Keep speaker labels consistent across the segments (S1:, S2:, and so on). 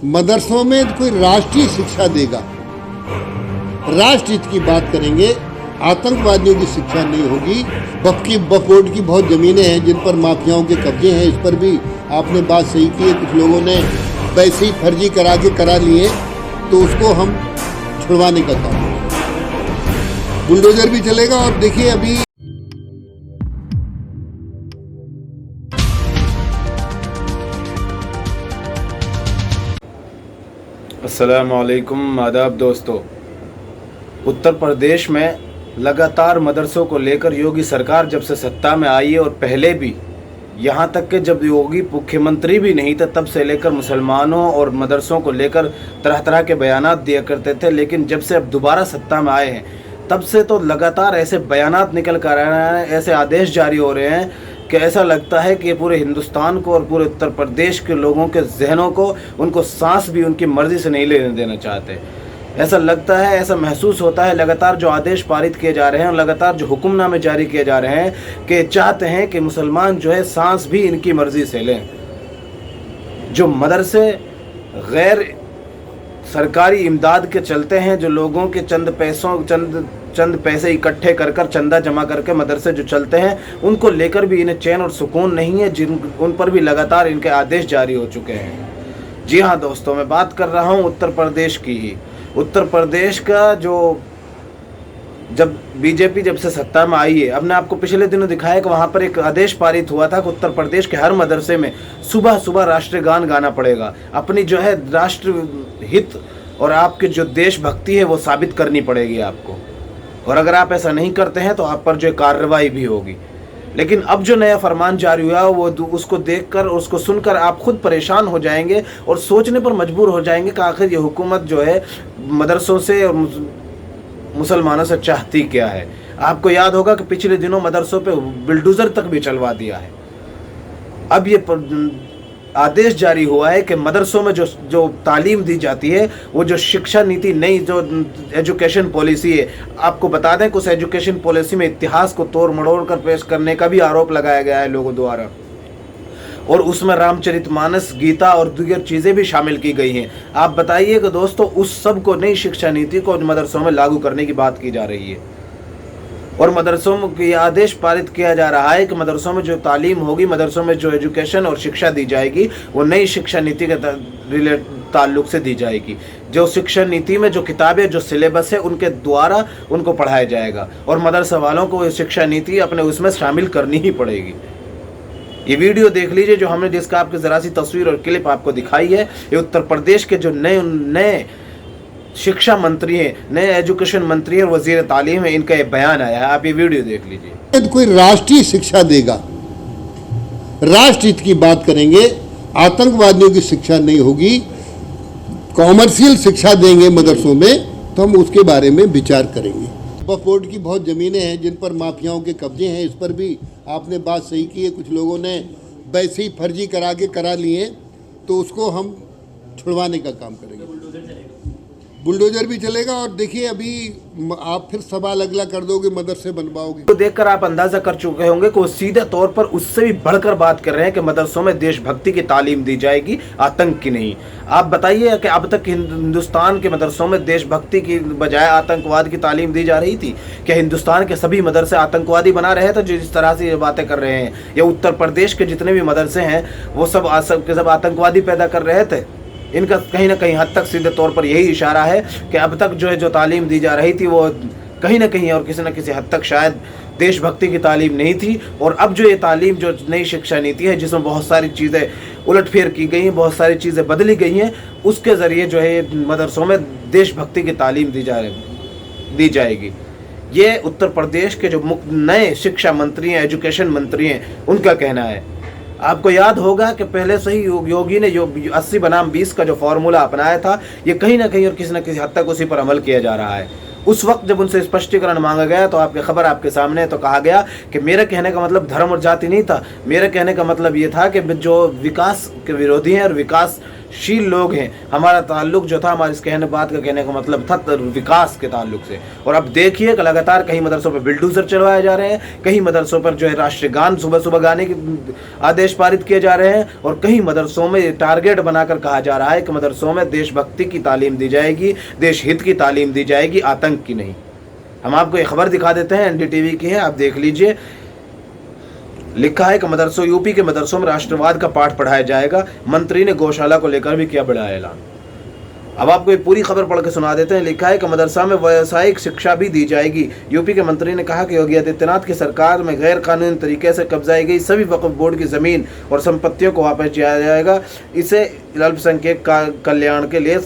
S1: मदरसों में कोई राष्ट्रीय शिक्षा देगा, राष्ट्र हित की बात करेंगे, आतंकवादियों की शिक्षा नहीं होगी। वक्फ बोर्ड की बहुत ज़मीनें हैं जिन पर माफियाओं के कब्जे हैं, इस पर भी आपने बात सही की है। कुछ लोगों ने वैसे ही फर्जी करा लिए, तो उसको हम छुड़वाने का काम, बुलडोजर भी चलेगा। और देखिए अभी
S2: अस्सलामुअलैकुम, आदाब दोस्तों। उत्तर प्रदेश में लगातार मदरसों को लेकर योगी सरकार जब से सत्ता में आई है, और पहले भी यहाँ तक कि जब योगी मुख्यमंत्री भी नहीं था तब से लेकर मुसलमानों और मदरसों को लेकर तरह तरह के बयानात दिया करते थे। लेकिन जब से अब दोबारा सत्ता में आए हैं तब से तो लगातार ऐसे बयानात निकल कर आ रहे हैं, ऐसे आदेश जारी हो रहे हैं कि ऐसा लगता है कि पूरे हिंदुस्तान को और पूरे उत्तर प्रदेश के लोगों के जहनों को, उनको सांस भी उनकी मर्ज़ी से नहीं लेने देना चाहते। ऐसा लगता है, ऐसा महसूस होता है, लगातार जो आदेश पारित किए जा रहे हैं और लगातार जो हुक्मनामे जारी किए जा रहे हैं कि चाहते हैं कि मुसलमान जो है सांस भी इनकी मर्ज़ी से लें। जो मदरसे गैर सरकारी इमदाद के चलते हैं, जो लोगों के चंद पैसे इकट्ठे कर चंदा जमा करके मदरसे जो चलते हैं, उनको लेकर भी इन्हें चैन और सुकून नहीं है, उन पर भी लगातार इनके आदेश जारी हो चुके हैं। जी हाँ दोस्तों, मैं बात कर रहा हूँ उत्तर प्रदेश की ही। उत्तर प्रदेश का जो जब बीजेपी जब से सत्ता में आई है, अब ने आपको पिछले दिनों दिखाया कि वहाँ पर एक आदेश पारित हुआ था कि उत्तर प्रदेश के हर मदरसे में सुबह सुबह राष्ट्रीय गान गाना पड़ेगा। अपनी जो है राष्ट्र हित और आपकी जो देशभक्ति है वो साबित करनी पड़ेगी आपको, और अगर आप ऐसा नहीं करते हैं तो आप पर जो कार्रवाई भी होगी। लेकिन अब जो नया फरमान जारी हुआ वो उसको देखकर, उसको सुनकर आप खुद परेशान हो जाएंगे और सोचने पर मजबूर हो जाएंगे कि आखिर ये हुकूमत जो है मदरसों से और मुसलमानों से चाहती क्या है। आपको याद होगा कि पिछले दिनों मदरसों पे बुलडोजर तक भी चलवा दिया है। अब ये आदेश जारी हुआ है कि मदरसों में जो तालीम दी जाती है, वो जो शिक्षा नीति, नई जो एजुकेशन पॉलिसी है, आपको बता दें कि उस एजुकेशन पॉलिसी में इतिहास को तोड़ मड़ोड़ कर पेश करने का भी आरोप लगाया गया है लोगों द्वारा, और उसमें रामचरितमानस, गीता और दीगर चीज़ें भी शामिल की गई हैं। आप बताइए कि दोस्तों उस सब को, नई शिक्षा नीति को मदरसों में लागू करने की बात की जा रही है, और मदरसों में ये आदेश पारित किया जा रहा है कि मदरसों में जो तालीम होगी, मदरसों में जो एजुकेशन और शिक्षा दी जाएगी, वो नई शिक्षा नीति के ताल्लुक से दी जाएगी। जो शिक्षा नीति में जो किताबें, जो सिलेबस है, उनके द्वारा उनको पढ़ाया जाएगा, और मदरसा वालों को शिक्षा नीति अपने उसमें शामिल करनी ही पड़ेगी। ये वीडियो देख लीजिए जो हमने, जिसका आपकी ज़रा सी तस्वीर और क्लिप आपको दिखाई है। ये उत्तर प्रदेश के जो नए शिक्षा मंत्री हैं, नए एजुकेशन मंत्री हैं, वजीर तालीम है, इनका ये बयान आया है। आप ये वीडियो देख लीजिए।
S1: कोई राष्ट्रीय शिक्षा देगा, राष्ट्र हित की बात करेंगे, आतंकवादियों की शिक्षा नहीं होगी। कॉमर्शियल शिक्षा देंगे मदरसों में, तो हम उसके बारे में विचार करेंगे। वक्फ बोर्ड की बहुत ज़मीनें हैं जिन पर माफियाओं के कब्जे हैं, इस पर भी आपने बात सही की है। कुछ लोगों ने वैसे ही फर्जी करा लिए, तो उसको हम छुड़वाने का काम करेंगे। बुलडोजर भी चलेगा। और देखिए अभी आप फिर सवाल अगला कर दोगे, मदरसे बनवाओगे,
S2: तो देखकर आप अंदाजा कर चुके होंगे कि वो सीधे तौर पर उससे भी बढ़कर बात कर रहे हैं कि मदरसों में देशभक्ति की तालीम दी जाएगी, आतंक की नहीं। आप बताइए कि अब तक हिंदुस्तान के मदरसों में देशभक्ति की बजाय आतंकवाद की तालीम दी जा रही थी? क्या हिंदुस्तान के सभी मदरसे आतंकवादी बना रहे थे जो जिस तरह से ये बातें कर रहे हैं? या उत्तर प्रदेश के जितने भी मदरसे हैं वो सब आतंकवादी पैदा कर रहे थे? इनका कहीं ना कहीं हद तक सीधे तौर पर यही इशारा है कि अब तक जो तालीम दी जा रही थी वो कहीं ना कहीं और किसी न किसी हद तक शायद देशभक्ति की तालीम नहीं थी। और अब जो ये तालीम, जो नई शिक्षा नीति है जिसमें बहुत सारी चीज़ें उलटफेर की गई हैं, बहुत सारी चीज़ें बदली गई हैं, उसके ज़रिए जो है मदरसों में देशभक्ति की तालीम दी जाएगी। ये उत्तर प्रदेश के जो नए शिक्षा मंत्री हैं, एजुकेशन मंत्री हैं, उनका कहना है। आपको याद होगा कि पहले से ही योगी ने 80 बनाम 20 का जो फॉर्मूला अपनाया था, ये कहीं ना कहीं और किसी न किसी हद तक उसी पर अमल किया जा रहा है। उस वक्त जब उनसे स्पष्टीकरण मांगा गया तो आपकी खबर आपके सामने, तो कहा गया कि मेरे कहने का मतलब धर्म और जाति नहीं था, मेरे कहने का मतलब ये था कि जो विकास के विरोधी हैं और विकास विकासशील लोग हैं। हमारा ताल्लुक जो था, हमारे इस बात का कहने का मतलब था विकास के ताल्लुक से। और अब देखिए कि लगातार कहीं मदरसों पर बिल्डोजर चलवाए जा रहे हैं, कहीं मदरसों पर जो है राष्ट्रीय गान सुबह सुबह गाने के आदेश पारित किए जा रहे हैं, और कहीं मदरसों में टारगेट बनाकर कहा जा रहा है कि मदरसों में देशभक्ति की तालीम दी जाएगी, देश हित की तालीम दी जाएगी, आतंक की नहीं। हम आपको एक खबर दिखा देते हैं, एनडीटीवी की है, आप देख लीजिए। लिखा है कि मदरसों, यूपी के मदरसों में राष्ट्रवाद का पाठ पढ़ाया जाएगा। मंत्री ने गौशाला को लेकर भी किया बड़ा ऐलान। अब आपको ये पूरी खबर पढ़ के सुना देते हैं। लिखा है कि मदरसा में व्यावसायिक शिक्षा भी दी जाएगी। यूपी के मंत्री ने कहा कि योगी आदित्यनाथ की सरकार में गैर कानूनी तरीके से कब्जाई गई सभी वक्फ बोर्ड की ज़मीन और संपत्तियों को वापस किया जाएगा। इसे अल्पसंख्यक कल्याण के लिए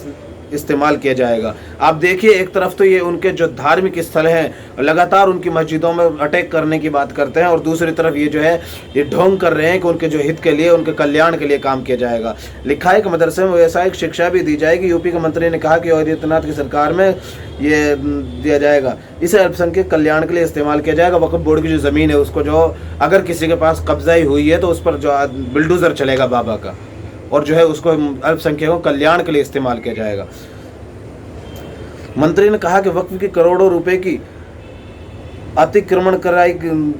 S2: इस्तेमाल किया जाएगा। आप देखिए, एक तरफ तो ये उनके जो धार्मिक स्थल हैं लगातार उनकी मस्जिदों में अटैक करने की बात करते हैं, और दूसरी तरफ ये जो है ये ढोंग कर रहे हैं कि उनके जो हित के लिए, उनके कल्याण के लिए काम किया जाएगा। लिखा है कि मदरसे में व्यावसायिक शिक्षा भी दी जाएगी। यूपी के मंत्री ने कहा कि योगी आदित्यनाथ की सरकार में ये दिया जाएगा, इसे अल्पसंख्यक कल्याण के लिए इस्तेमाल किया जाएगा। वक्फ बोर्ड की जो ज़मीन है उसको जो अगर किसी के पास कब्जाई हुई है तो उस पर जो बिल्डोजर चलेगा बाबा का, और जो है उसको अल्पसंख्यकों कल्याण के लिए इस्तेमाल किया जाएगा। मंत्री ने कहा कि वक्फ की करोड़ों रुपए की अतिक्रमण कराई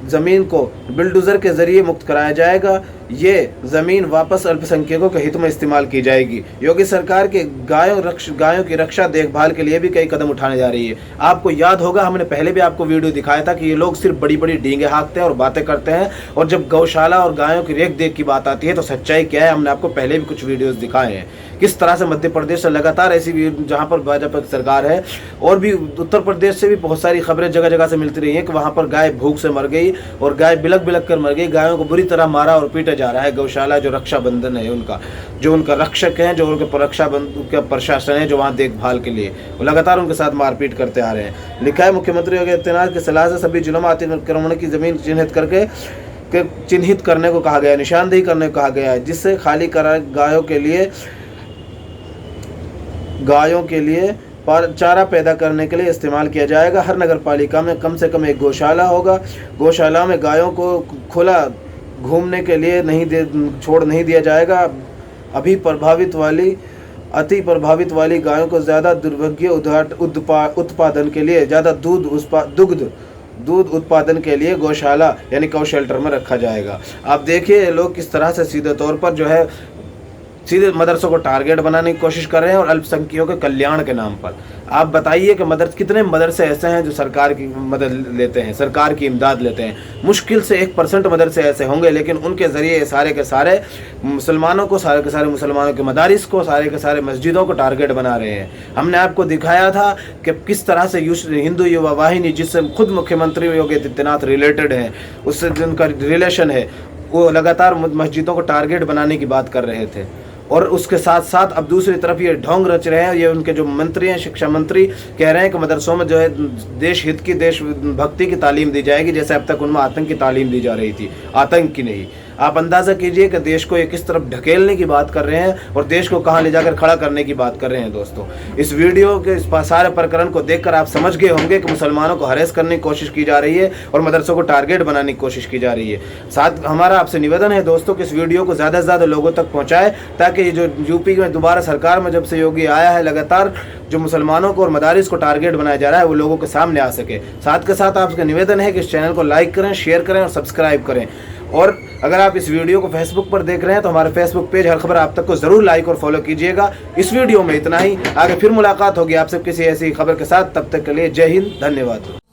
S2: जमीन को बिल्डोजर के जरिए मुक्त कराया जाएगा। ये जमीन वापस अल्पसंख्यकों के हित में इस्तेमाल की जाएगी। योगी सरकार के गायों की रक्षा देखभाल के लिए भी कई कदम उठाने जा रही है। आपको याद होगा, हमने पहले भी आपको वीडियो दिखाया था कि ये लोग सिर्फ बड़ी बड़ी डींगे हाँकते हैं और बातें करते हैं, और जब गौशाला और गायों की रेख देख की बात आती है तो सच्चाई क्या है, हमने आपको पहले भी कुछ वीडियोस दिखाए हैं। किस तरह से मध्य प्रदेश से लगातार ऐसी, जहाँ पर भाजपा की सरकार है, और भी उत्तर प्रदेश से भी बहुत सारी खबरें जगह जगह से मिलती रही हैं कि वहाँ पर गाय भूख से मर गई और गाय बिलक बिलक कर मर गई। गायों को बुरी तरह मारा और पीटा जा रहा है। गौशाला जो रक्षा बंधन है उनका, जो उनका रक्षक है, जो उनके रक्षा का प्रशासन है, जो वहाँ देखभाल के लिए, वो लगातार उनके साथ मारपीट करते आ रहे हैं। लिखा है मुख्यमंत्री योगी आदित्यनाथ की सलाह से सभी जिलों में अतिक्रमण की जमीन चिन्हित करने को कहा गया, निशानदेही करने को कहा गया है, जिससे खाली करा गायों के लिए चारा पैदा करने के लिए इस्तेमाल किया जाएगा। हर नगर पालिका में कम से कम एक गौशाला होगा। गौशाला में गायों को खुला घूमने के लिए छोड़ नहीं दिया जाएगा। अति प्रभावित वाली गायों को ज़्यादा दुर्भाग्य उत्पादन के लिए, ज़्यादा दूध उत्पादन के लिए गौशाला यानी काउ शेल्टर में रखा जाएगा। आप देखिए लोग किस तरह से सीधे तौर पर जो है सीधे मदरसों को टारगेट बनाने की कोशिश कर रहे हैं, और अल्पसंख्यकों के कल्याण के नाम पर। आप बताइए कि कितने मदरसे ऐसे हैं जो सरकार की मदद लेते हैं, सरकार की इमदाद लेते हैं। मुश्किल से 1% मदरसे ऐसे होंगे, लेकिन उनके ज़रिए सारे के सारे मुसलमानों को, सारे के सारे मुसलमानों के मदारिस को, सारे के सारे मस्जिदों को टारगेट बना रहे हैं। हमने आपको दिखाया था कि किस तरह से हिंदू युवा वाहिनी, जिससे खुद मुख्यमंत्री योगी आदित्यनाथ रिलेटेड हैं, उससे जिनका रिलेशन है, वो लगातार मस्जिदों को टारगेट बनाने की बात कर रहे थे। और उसके साथ साथ अब दूसरी तरफ ये ढोंग रच रहे हैं। ये उनके जो मंत्री हैं, शिक्षा मंत्री, कह रहे हैं कि मदरसों में जो है देश हित की, देशभक्ति की तालीम दी जाएगी, जैसे अब तक उनमें आतंक की तालीम दी जा रही थी, आतंक की नहीं। आप अंदाज़ा कीजिए कि देश को ये किस तरफ ढकेलने की बात कर रहे हैं और देश को कहाँ ले जाकर खड़ा करने की बात कर रहे हैं। दोस्तों, इस वीडियो के इस सारे प्रकरण को देखकर आप समझ गए होंगे कि मुसलमानों को हरेस करने की कोशिश की जा रही है और मदरसों को टारगेट बनाने की कोशिश की जा रही है। साथ हमारा आपसे निवेदन है दोस्तों कि इस वीडियो को ज़्यादा से ज़्यादा लोगों तक पहुँचाएं, ताकि जो यूपी में दोबारा सरकार में जब से योगी आया है, लगातार जो मुसलमानों को और मदारिस को टारगेट बनाया जा रहा है वो लोगों के सामने आ सके। साथ के साथ आपका निवेदन है कि इस चैनल को लाइक करें, शेयर करें और सब्सक्राइब करें। और अगर आप इस वीडियो को फेसबुक पर देख रहे हैं तो हमारे फेसबुक पेज हर खबर आप तक को ज़रूर लाइक और फॉलो कीजिएगा। इस वीडियो में इतना ही, आगे फिर मुलाकात होगी आपसे किसी ऐसी खबर के साथ। तब तक के लिए जय हिंद, धन्यवाद।